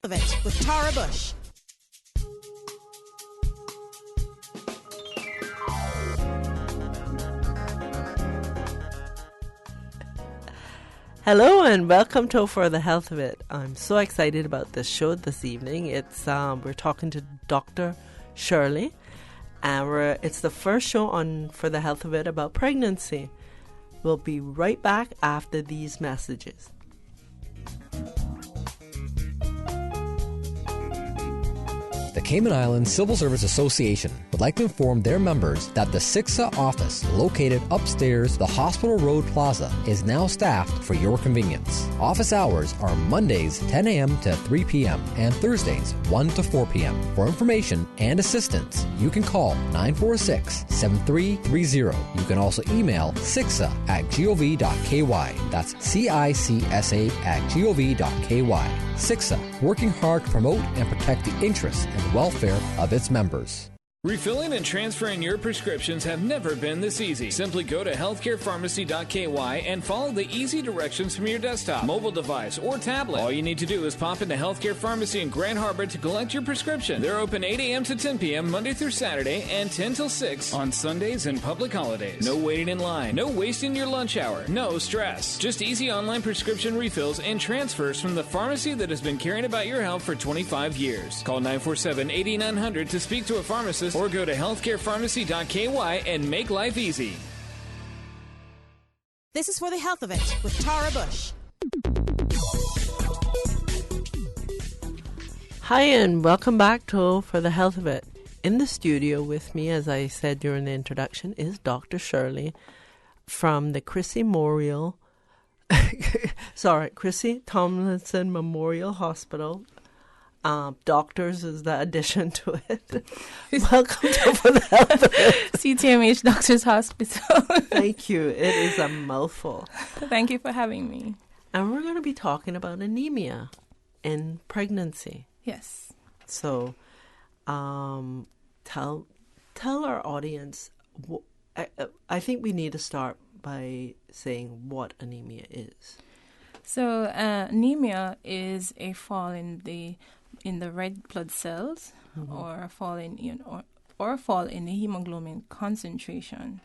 Of it with Tara Bush. Hello and welcome to For the Health of It. I'm so excited about this show this evening. It's we're talking to Dr. Shirley, and it's the first show on For the Health of It about pregnancy. We'll be right back after these messages. The Cayman Islands Civil Service Association would like to inform their members that the CICSA office, located upstairs the Hospital Road Plaza, is now staffed for your convenience. Office hours are Mondays 10 a.m. to 3 p.m. and Thursdays 1 to 4 p.m. For information and assistance, you can call 946-7330. You can also email cicsa@gov.ky. That's CICSA@gov.ky. CICSA, working hard to promote and protect the interests and welfare of its members. Refilling and transferring your prescriptions have never been this easy. Simply go to healthcarepharmacy.ky and follow the easy directions from your desktop, mobile device, or tablet. All you need to do is pop into Healthcare Pharmacy in Grand Harbor to collect your prescription. They're open 8 a.m. to 10 p.m. Monday through Saturday and 10 till 6 on Sundays and public holidays. No waiting in line, no wasting your lunch hour, no stress. Just easy online prescription refills and transfers from the pharmacy that has been caring about your health for 25 years. Call 947-8900 to speak to a pharmacist or go to healthcarepharmacy.ky and make life easy. This is For the Health of It with Tara Bush. Hi and welcome back to For the Health of It. In the studio with me, as I said during the introduction, is Dr. Shirley from the Chrissy Tomlinson Memorial Hospital. Doctors is the addition to it. Welcome to For the Health of It. CTMH Doctors Hospital. Thank you. It is a mouthful. Thank you for having me. And we're going to be talking about anemia in pregnancy. Yes. So, tell our audience. I think we need to start by saying what anemia is. So, anemia is a fall in the red blood cells, mm-hmm. or a fall in the hemoglobin concentration.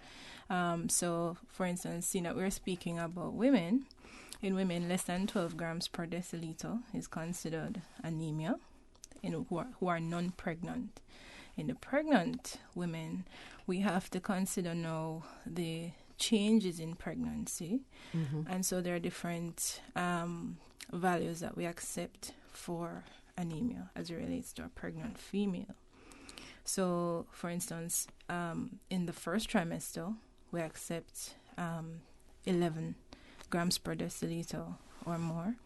So, for instance, seeing that we're speaking about women, in women less than 12 grams per deciliter is considered anemia, who are non-pregnant. In the pregnant women, we have to consider now the changes in pregnancy, mm-hmm. and so there are different values that we accept for anemia as it relates to a pregnant female. So, for instance, in the first trimester, we accept 11 grams per deciliter or more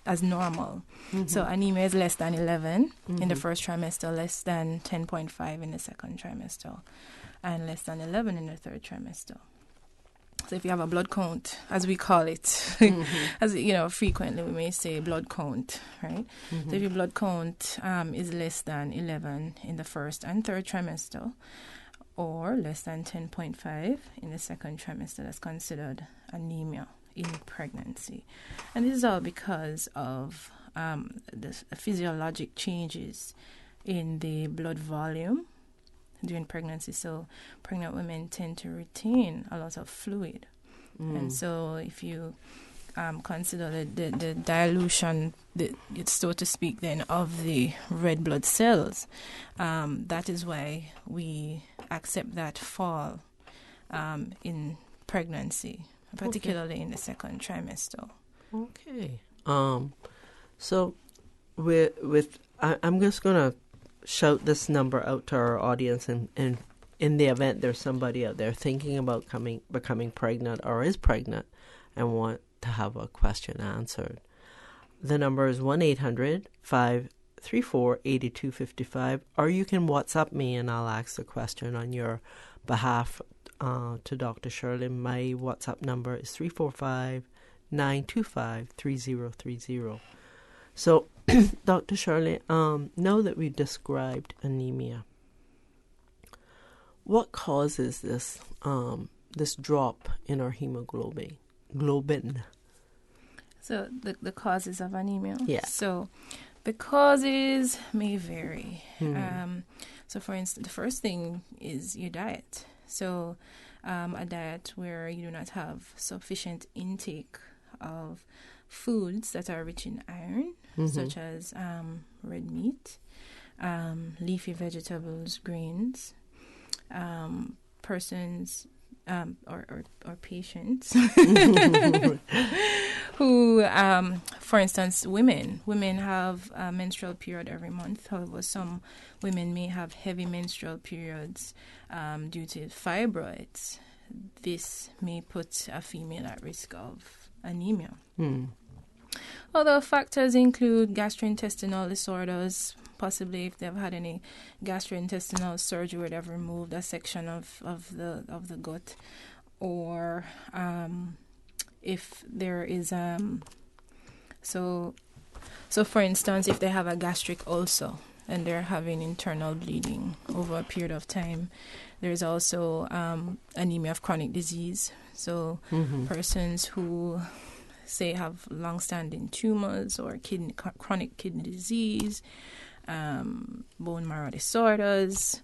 as normal. Mm-hmm. So anemia is less than 11 mm-hmm. in the first trimester, less than 10.5 in the second trimester, and less than 11 in the third trimester. So if you have a blood count, as we call it, mm-hmm. as you know, frequently we may say blood count, right? Mm-hmm. So if your blood count is less than 11 in the first and third trimester, or less than 10.5 in the second trimester, that's considered anemia in pregnancy. And this is all because of the physiologic changes in the blood volume during pregnancy. So pregnant women tend to retain a lot of fluid. And so if you consider the dilution, so to speak, then of the red blood cells, that is why we accept that fall in pregnancy, particularly in the second trimester. Okay. So I'm just going to shout this number out to our audience, and in the event there's somebody out there thinking about becoming pregnant or is pregnant and want to have a question answered. The number is 1-800-534-8255, or you can WhatsApp me and I'll ask the question on your behalf to Dr. Shirley. My WhatsApp number is 345-925-3030. So, Dr. Shirley, now that we've described anemia, what causes this this drop in our hemoglobin? So the causes of anemia. Yeah. So The causes may vary. So, for instance, the first thing is your diet. So, a diet where you do not have sufficient intake of foods that are rich in iron, such as red meat, leafy vegetables, grains, persons or patients who, for instance, women have a menstrual period every month. However, some women may have heavy menstrual periods due to fibroids. This may put a female at risk of anemia. Other factors include gastrointestinal disorders, possibly if they've had any gastrointestinal surgery where they've removed a section of the gut, or if there is so for instance, if they have a gastric ulcer and they're having internal bleeding over a period of time, there's also anemia of chronic disease. So persons who say have long-standing tumors or chronic kidney disease, bone marrow disorders.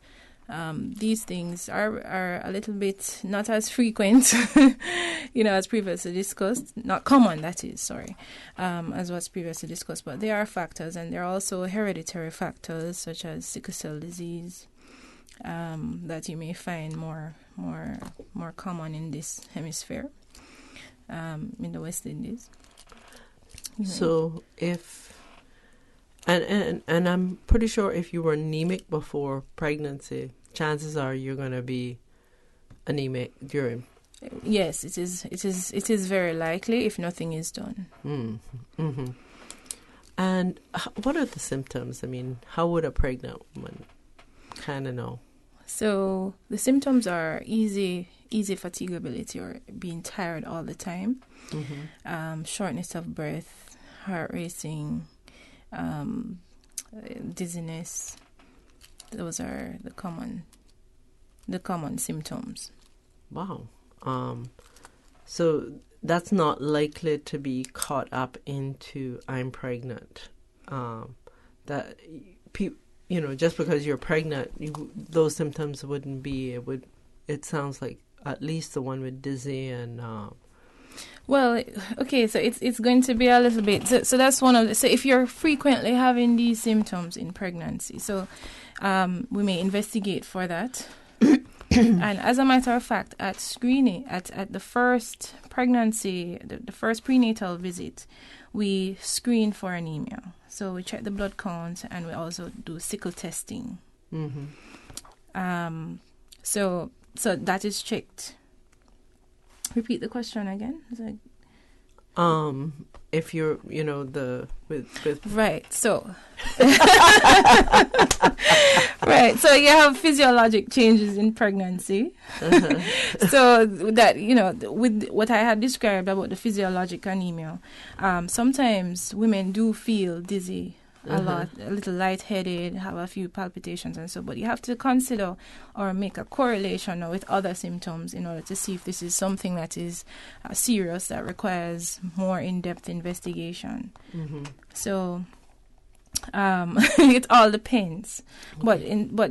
These things are a little bit not as frequent, as previously discussed. Not common, that is, sorry, as was previously discussed. But there are factors, and there are also hereditary factors such as sickle cell disease that you may find more common in this hemisphere, in the West Indies. So if and I'm pretty sure if you were anemic before pregnancy, chances are you're going to be anemic during. Yes, it is very likely if nothing is done. And what are the symptoms? I mean, how would a pregnant woman kind of know? So the symptoms are easy fatigability, or being tired all the time, shortness of breath, heart racing, dizziness. Those are the common symptoms. Wow. So that's not likely to be caught up into I'm pregnant. Just because you're pregnant, those symptoms wouldn't be. It sounds like at least the one with dizzy and. Well, okay, so it's going to be a little bit. So that's one of the. So if you're frequently having these symptoms in pregnancy, so we may investigate for that. And as a matter of fact, at screening, at the first pregnancy, the first prenatal visit, we screen for anemia. So we check the blood count, and we also do sickle testing. So that is checked. Repeat the question again. If you're, with right. So right. So you have physiologic changes in pregnancy. So that with what I had described about the physiologic anemia, sometimes women do feel dizzy. A little lightheaded, have a few palpitations and so, but you have to consider or make a correlation with other symptoms in order to see if this is something that is serious, that requires more in-depth investigation. So it all depends, but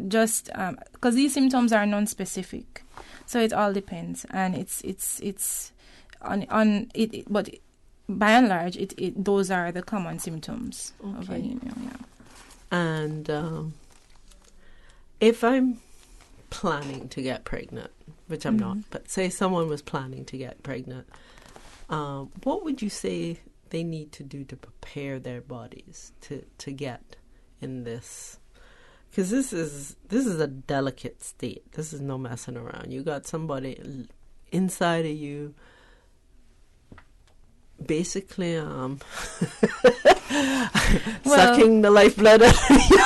just because these symptoms are non-specific, so it all depends, and it's on it, but. By and large, those are the common symptoms of anemia. Yeah. And if I'm planning to get pregnant, which I'm not, but say someone was planning to get pregnant, what would you say they need to do to prepare their bodies to get in this? Because this is a delicate state. This is no messing around. You got somebody inside of you. Basically, sucking the lifeblood out of you.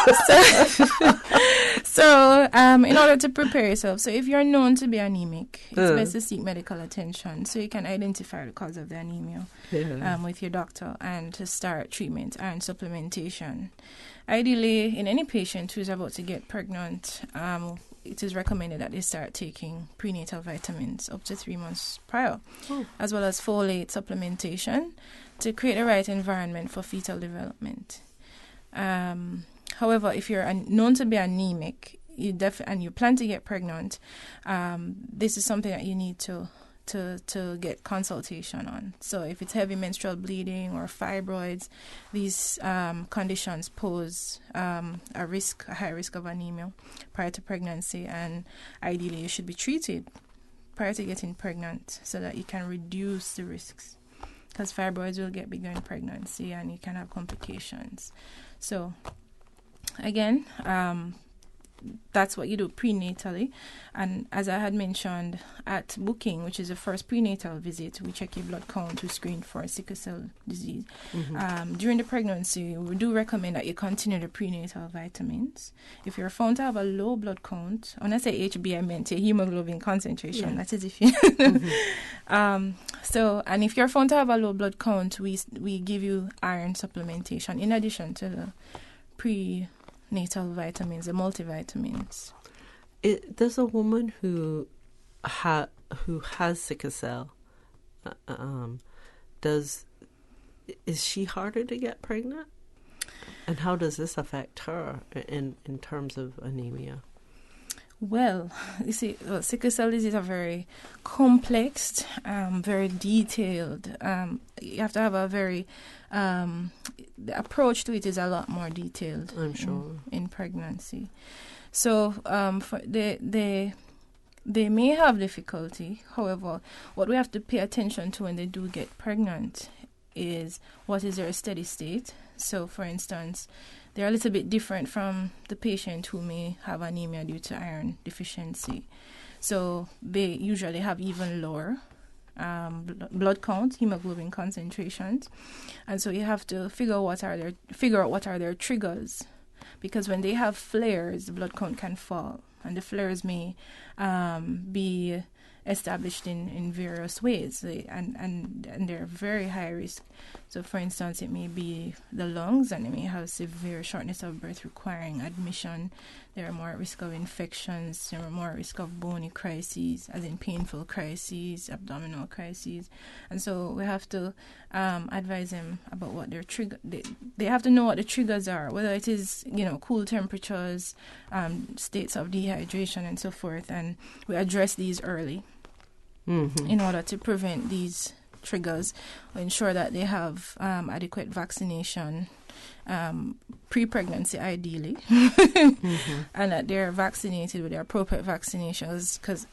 So, in order to prepare yourself, so if you're known to be anemic, it's best to seek medical attention so you can identify the cause of the anemia with your doctor and to start treatment and supplementation. Ideally, in any patient who's about to get pregnant, it is recommended that they start taking prenatal vitamins up to 3 months prior, as well as folate supplementation to create the right environment for fetal development. However, if you're known to be anemic, and you plan to get pregnant, this is something that you need to get consultation on. So if it's heavy menstrual bleeding or fibroids, these conditions pose a high risk of anemia prior to pregnancy, and ideally you should be treated prior to getting pregnant so that you can reduce the risks, because fibroids will get bigger in pregnancy and you can have complications. So again, that's what you do prenatally. And as I had mentioned, at booking, which is the first prenatal visit, we check your blood count, we screen for sickle cell disease. During the pregnancy, we do recommend that you continue the prenatal vitamins. If you're found to have a low blood count, when I say HB, I meant your hemoglobin concentration. That is if you... and if you're found to have a low blood count, we give you iron supplementation in addition to the prenatal vitamins, the multivitamins. There's a woman who has sickle cell. Is she harder to get pregnant? And how does this affect her in terms of anemia? Well, you see, sickle cell disease are very complex, very detailed. You have to have a very the approach to it is a lot more detailed. I'm sure in pregnancy. So they may have difficulty. However, what we have to pay attention to when they do get pregnant is what is their steady state. So, for instance, they're a little bit different from the patient who may have anemia due to iron deficiency. So they usually have even lower blood count, hemoglobin concentrations, and so you have to figure out what are their triggers, because when they have flares, the blood count can fall, and the flares may be established in various ways, and they're very high risk. So, for instance, it may be the lungs, and they may have severe shortness of breath requiring admission. They're more at risk of infections. They're more at risk of bony crises, as in painful crises, abdominal crises. And so we have to advise them about what their trigger. They have to know what the triggers are, whether it is cool temperatures, states of dehydration, and so forth. And we address these early in order to prevent these triggers, ensure that they have adequate vaccination pre-pregnancy ideally, and that they're vaccinated with the appropriate vaccinations, because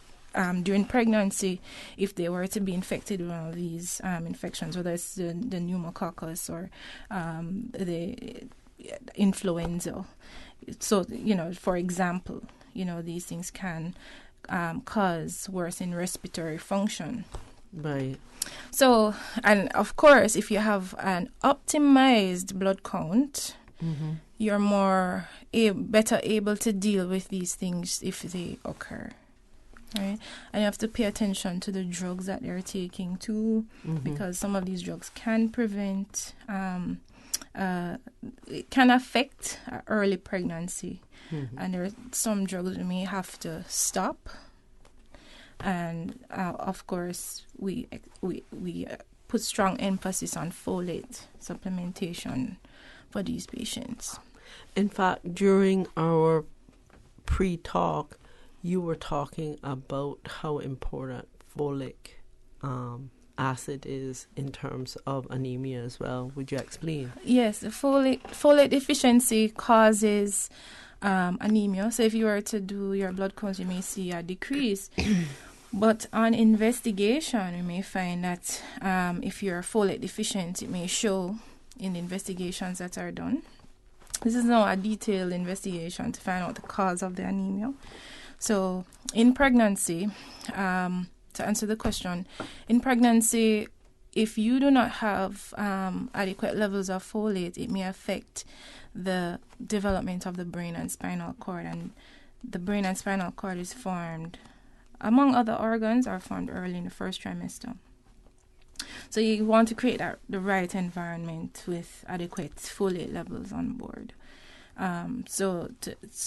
during pregnancy, if they were to be infected with one of these infections, whether it's the pneumococcus or the influenza, so for example, these things can cause worsening respiratory function. Right. So, and of course, if you have an optimized blood count, you're better able to deal with these things if they occur. Right? And you have to pay attention to the drugs that they're taking too, because some of these drugs can prevent, it can affect early pregnancy. And there are some drugs we may have to stop. And of course, we put strong emphasis on folate supplementation for these patients. In fact, during our pre-talk, you were talking about how important folic acid is in terms of anemia as well. Would you explain? Yes, the folate deficiency causes anemia. So if you were to do your blood counts, you may see a decrease. But on investigation, we may find that if you're folate deficient, it may show in the investigations that are done. This is now a detailed investigation to find out the cause of the anemia. So in pregnancy, to answer the question, in pregnancy, if you do not have adequate levels of folate, it may affect the development of the brain and spinal cord. And the brain and spinal cord is formed, among other organs, are formed early in the first trimester. So you want to create the right environment with adequate folate levels on board, so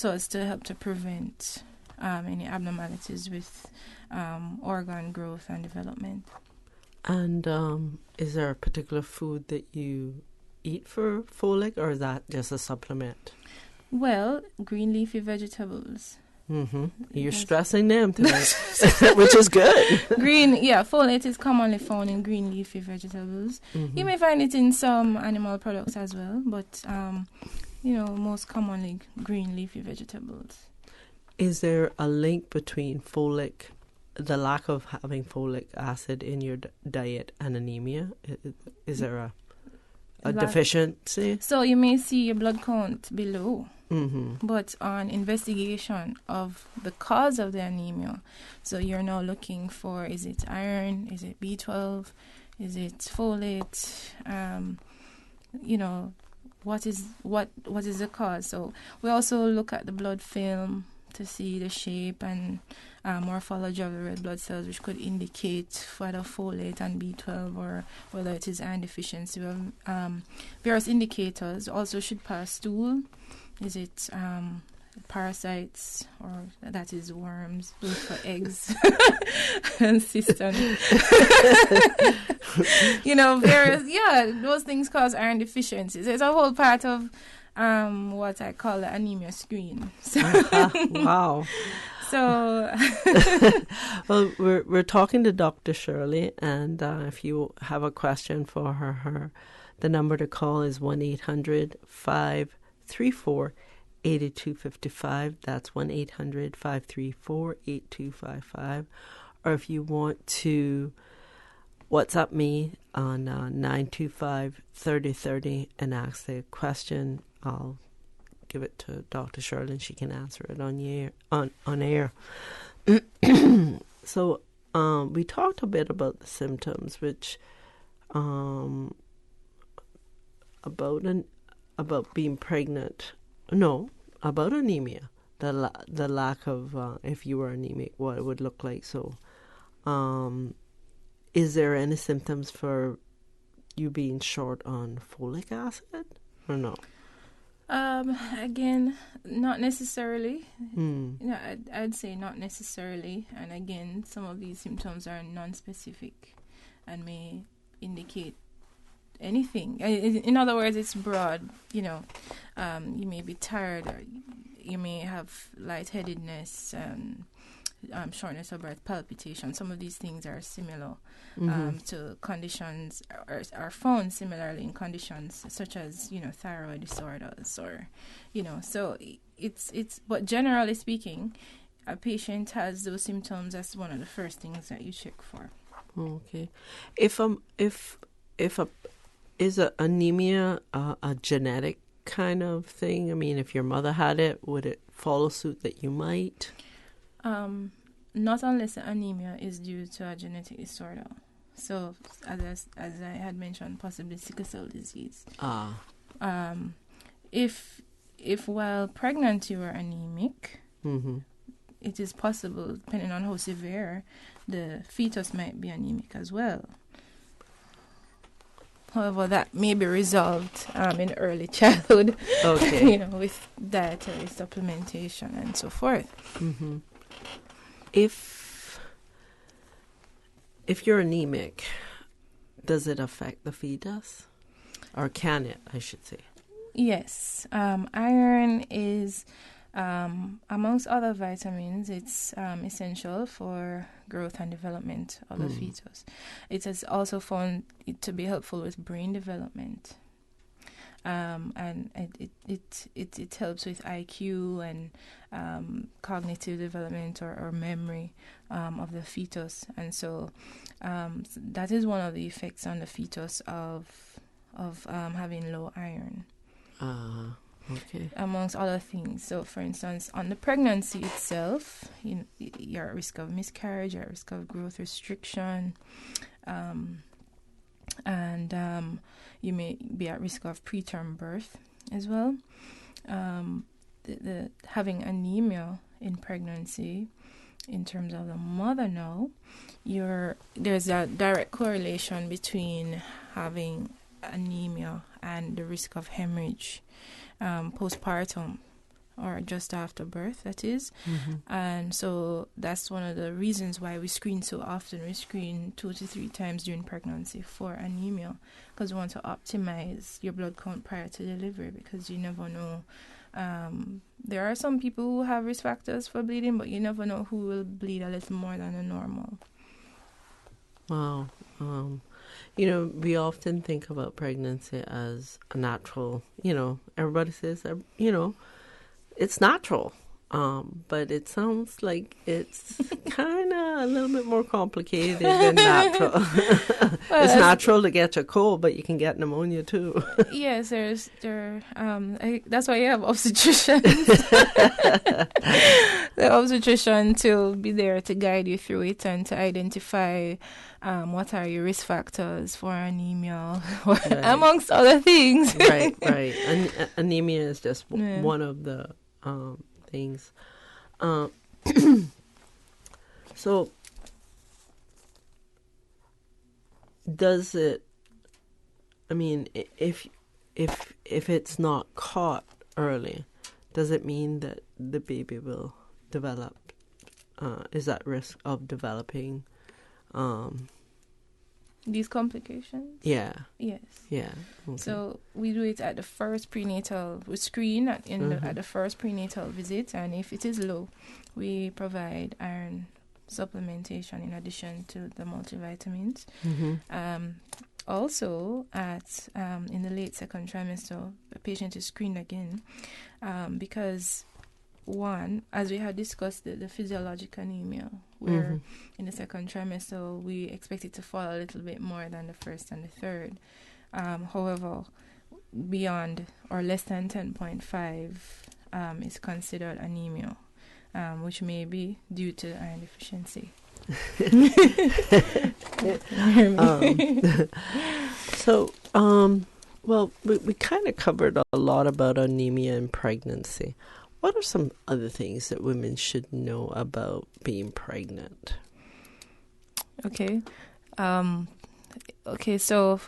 as to help to prevent any abnormalities with organ growth and development. And is there a particular food that you eat for folic, or is that just a supplement? Well, green leafy vegetables. Mm-hmm. You're stressing them tonight, which is good. Folate is commonly found in green leafy vegetables. Mm-hmm. You may find it in some animal products as well, but most commonly green leafy vegetables. Is there a link between the lack of having folic acid in your diet, and anemia? Is there a deficiency? So you may see your blood count below. Mm-hmm. But on investigation of the cause of the anemia, so you're now looking for, is it iron, is it B12, is it folate, what is the cause? So we also look at the blood film to see the shape and morphology of the red blood cells, which could indicate whether folate and B12 or whether it is iron deficiency. We have various indicators. Also should pass stool. Is it parasites, or that is worms? Look for eggs and cystine. Those things cause iron deficiencies. It's a whole part of what I call the anemia screen. Wow. So, well, we're talking to Dr. Shirley, and if you have a question for her, the number to call is 1-800-534-8255. That's 1-800-534-8255. Or if you want to WhatsApp me on 925-3030 and ask the question, I'll give it to Dr. Shirley and she can answer it on air. So we talked a bit about the symptoms, which about being pregnant. No, about anemia. The lack of if you were anemic, what it would look like. So, is there any symptoms for you being short on folic acid, or no? Again, not necessarily. I'd say not necessarily. And again, some of these symptoms are non-specific and may indicate anything. In other words, it's broad. You may be tired, or you may have lightheadedness, shortness of breath, palpitation. Some of these things are similar to conditions, or are found similarly in conditions such as thyroid disorders, or So it's but generally speaking, a patient has those symptoms. That's one of the first things that you check for. Okay, if is anemia a genetic kind of thing? I mean, if your mother had it, would it follow suit that you might? Not unless the anemia is due to a genetic disorder. So, as I had mentioned, possibly sickle cell disease. If while pregnant you were anemic, it is possible, depending on how severe, the fetus might be anemic as well. However, that may be resolved in early childhood, with dietary supplementation and so forth. Mm-hmm. If you're anemic, does it affect the fetus? Or can it, I should say? Yes. Iron is, amongst other vitamins, it's essential for growth and development of the fetus. It is also found to be helpful with brain development. And it helps with IQ and cognitive development or memory of the fetus, and so that is one of the effects on the fetus of having low iron. Okay. Amongst other things. So, for instance, on the pregnancy itself, you're at risk of miscarriage, you're at risk of growth restriction, and you may be at risk of preterm birth as well. The having anemia in pregnancy, in terms of the mother now, there's a direct correlation between having anemia and the risk of hemorrhage postpartum, or just after birth, that is. And so that's one of the reasons why we screen so often. We screen 2 to 3 times during pregnancy for anemia, because we want to optimize your blood count prior to delivery, because you never know. There are some people who have risk factors for bleeding, but you never know who will bleed a little more than a normal. Wow. We often think about pregnancy as a natural, everybody says, it's natural. But it sounds like it's kind of a little bit more complicated than natural. It's natural to get a cold, but you can get pneumonia too. Yes, that's why you have obstetricians. The obstetrician to be there to guide you through it and to identify what are your risk factors for anemia, amongst other things. Right. And anemia is just one of the things. So does it, if it's not caught early, does it mean that the baby will develop, is at risk of developing these complications? Yeah. Yes. Yeah. Okay. So we do it at the first prenatal, we screen at the first prenatal visit, and if it is low, we provide iron supplementation in addition to the multivitamins. Also, in the late second trimester, the patient is screened again because, one, as we had discussed, the physiologic anemia, where in the second trimester we expect it to fall a little bit more than the first and the third. However, beyond or less than 10.5 is considered anemia, which may be due to iron deficiency. Well, we kind of covered a lot about anemia in pregnancy. What are some other things that women should know about being pregnant? Okay. So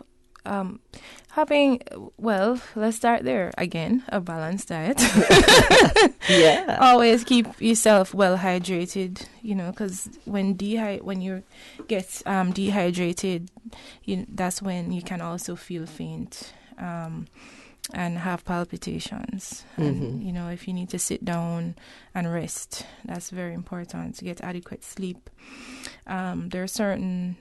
let's start there again. A balanced diet. Yeah. Always keep yourself well hydrated. Because when you get dehydrated, that's when you can also feel faint. And have palpitations. And, if you need to sit down and rest, that's very important to get adequate sleep. There are certain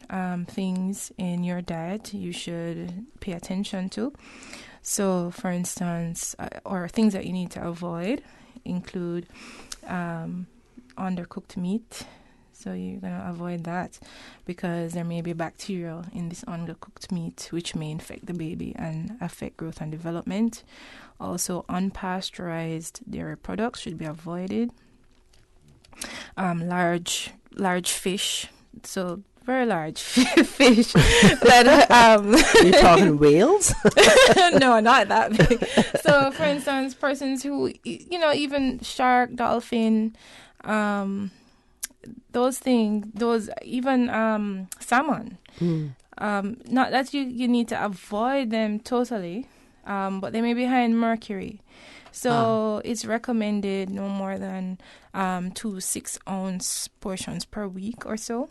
things in your diet you should pay attention to. So, for instance, or things that you need to avoid include undercooked meat. So you're going to avoid that because there may be bacteria in this undercooked meat which may infect the baby and affect growth and development. Also, unpasteurized dairy products should be avoided. Large fish, so very large fish. You're talking whales? No, not that big. So, for instance, persons who, even shark, dolphin, those even salmon. Not that you need to avoid them totally, but they may be high in mercury. So it's recommended no more than 2 6-ounce portions per week or so.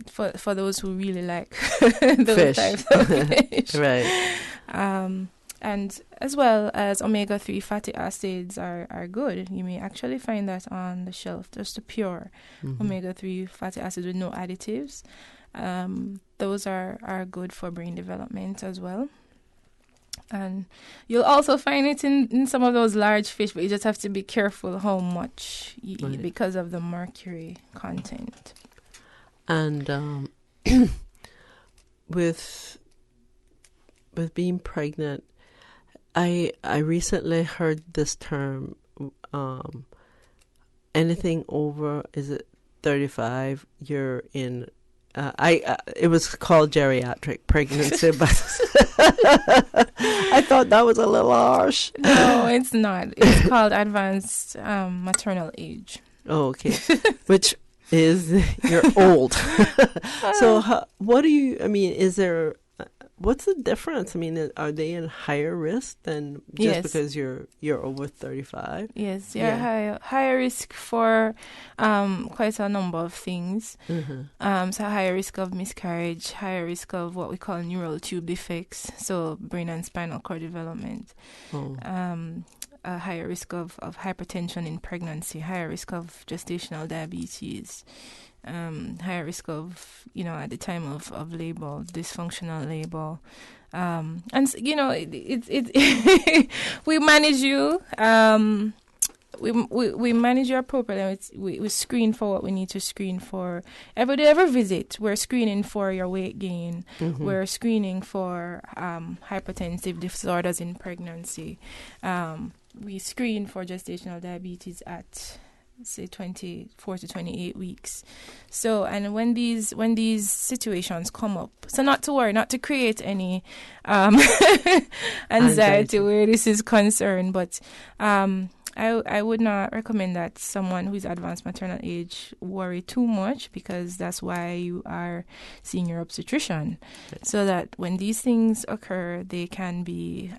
For those who really like those types of fish. Right. And as well as omega-3 fatty acids are good. You may actually find that on the shelf, just the pure omega-3 fatty acids with no additives. Those are good for brain development as well. And you'll also find it in some of those large fish, but you just have to be careful how much you eat because of the mercury content. And with being pregnant, I recently heard this term, anything over, is it 35, you're in, it was called geriatric pregnancy, but I thought that was a little harsh. No, it's not. It's called advanced maternal age. Oh, okay. Which is, you're old. So what do you, is there what's the difference? I mean, are they in higher risk than just Yes. because you're over 35? Yes, you're higher risk for quite a number of things. So higher risk of miscarriage, higher risk of what we call neural tube defects, so brain and spinal cord development. A higher risk of hypertension in pregnancy, higher risk of gestational diabetes, higher risk of, at the time of labor, dysfunctional labor. We manage you. We manage you appropriately. We screen for what we need to screen for. Every visit, we're screening for your weight gain. We're screening for hypertensive disorders in pregnancy. We screen for gestational diabetes at, say, 24 to 28 weeks. So, and when these situations come up, so not to worry, not to create any anxiety where this is concerned, but I would not recommend that someone who is advanced maternal age worry too much, because that's why you are seeing your obstetrician, so that when these things occur, they can be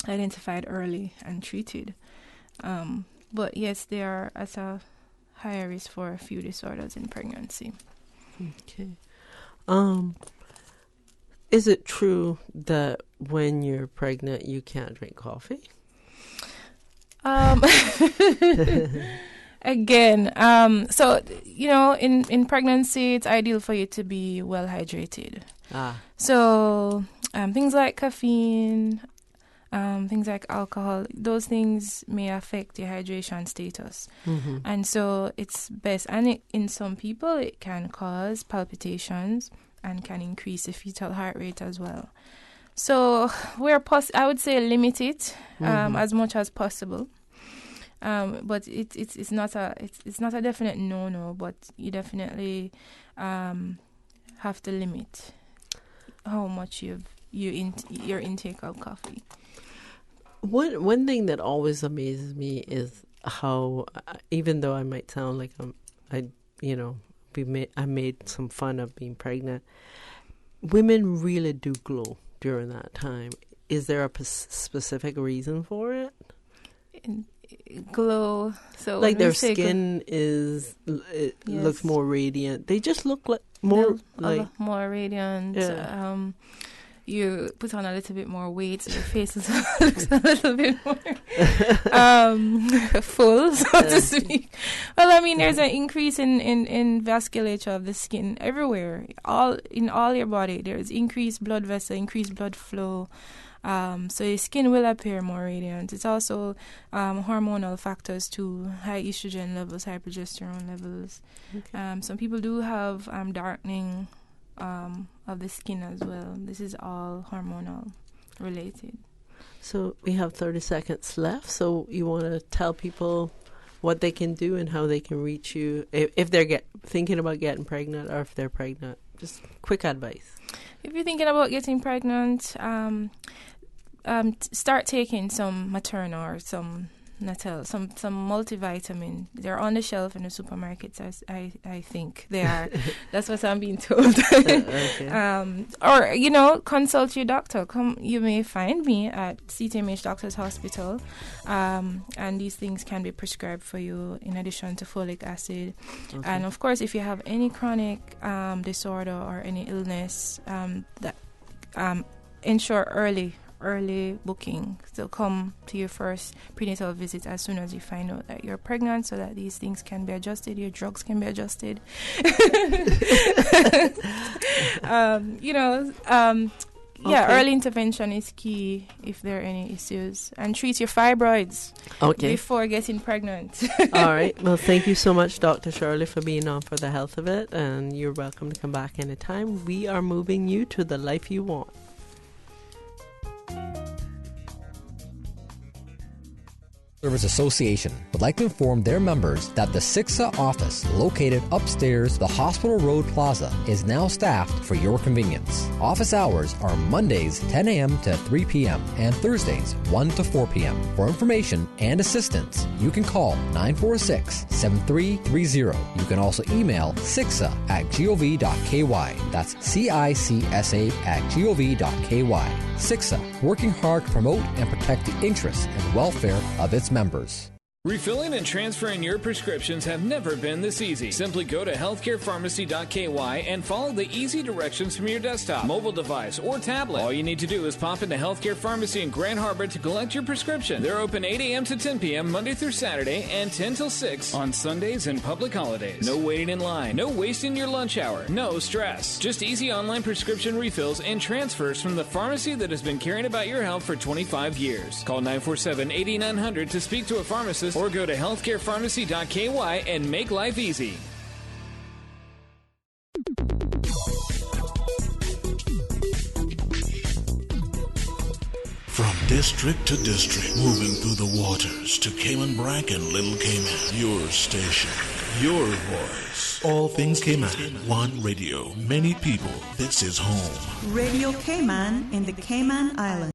identified early and treated. But yes, they are at a higher risk for a few disorders in pregnancy. Okay. Is it true that when you're pregnant, you can't drink coffee? Again, so, in pregnancy, it's ideal for you to be well hydrated. So things like caffeine, things like alcohol, those things may affect your hydration status. And so it's best, and in some people it can cause palpitations and can increase the fetal heart rate as well. So I would say limit it as much as possible. But it's not a definite no, but you definitely have to limit how much your intake of coffee. One thing that always amazes me is how, even though I might sound like I made some fun of being pregnant, women really do glow during that time. Is there a specific reason for it? Glow, so like their skin looks more radiant. They just look like more radiant. Yeah. You put on a little bit more weight, so your face looks a little bit more full, so to speak. Well, I mean, there's an increase in vasculature of the skin everywhere, in all your body. There's increased blood vessel, increased blood flow. So your skin will appear more radiant. It's also hormonal factors too, high estrogen levels, high progesterone levels. Okay. Some people do have darkening of the skin as well. This is all hormonal related. So we have 30 seconds left. So you want to tell people what they can do and how they can reach you if they're thinking about getting pregnant, or if they're pregnant. Just quick advice. If you're thinking about getting pregnant, start taking some Materna or some Natel, some multivitamin. They're on the shelf in the supermarkets. I think they are. That's what I'm being told. Okay. Or consult your doctor. You may find me at CTMH Doctors Hospital, and these things can be prescribed for you in addition to folic acid. Okay. And of course, if you have any chronic disorder or any illness, ensure early booking. So come to your first prenatal visit as soon as you find out that you're pregnant, so that these things can be adjusted, your drugs can be adjusted. Early intervention is key if there are any issues, and treat your fibroids before getting pregnant. All right. Well, thank you so much, Dr. Shirley, for being on For the Health of It, and you're welcome to come back anytime. We are moving you to the life you want. Service Association would like to inform their members that the SICSA office, located upstairs the Hospital Road Plaza, is now staffed for your convenience. Office hours are Mondays 10 a.m. to 3 p.m. and Thursdays 1 to 4 p.m. For information and assistance, you can call 946-7330. You can also email SICSA@gov.ky. That's CICSA@gov.ky. SICSA, working hard to promote and protect the interests and welfare of its members. Refilling and transferring your prescriptions have never been this easy. Simply go to healthcarepharmacy.ky and follow the easy directions from your desktop, mobile device, or tablet. All you need to do is pop into Healthcare Pharmacy in Grand Harbor to collect your prescription. They're open 8 a.m. to 10 p.m. Monday through Saturday and 10 till 6 on Sundays and public holidays. No waiting in line, no wasting your lunch hour, no stress. Just easy online prescription refills and transfers from the pharmacy that has been caring about your health for 25 years. Call 947-8900 to speak to a pharmacist or go to healthcarepharmacy.ky and make life easy. From district to district, moving through the waters to Cayman Brac and Little Cayman. Your station, your voice. All things Cayman. One radio, many people. This is home. Radio Cayman in the Cayman Islands.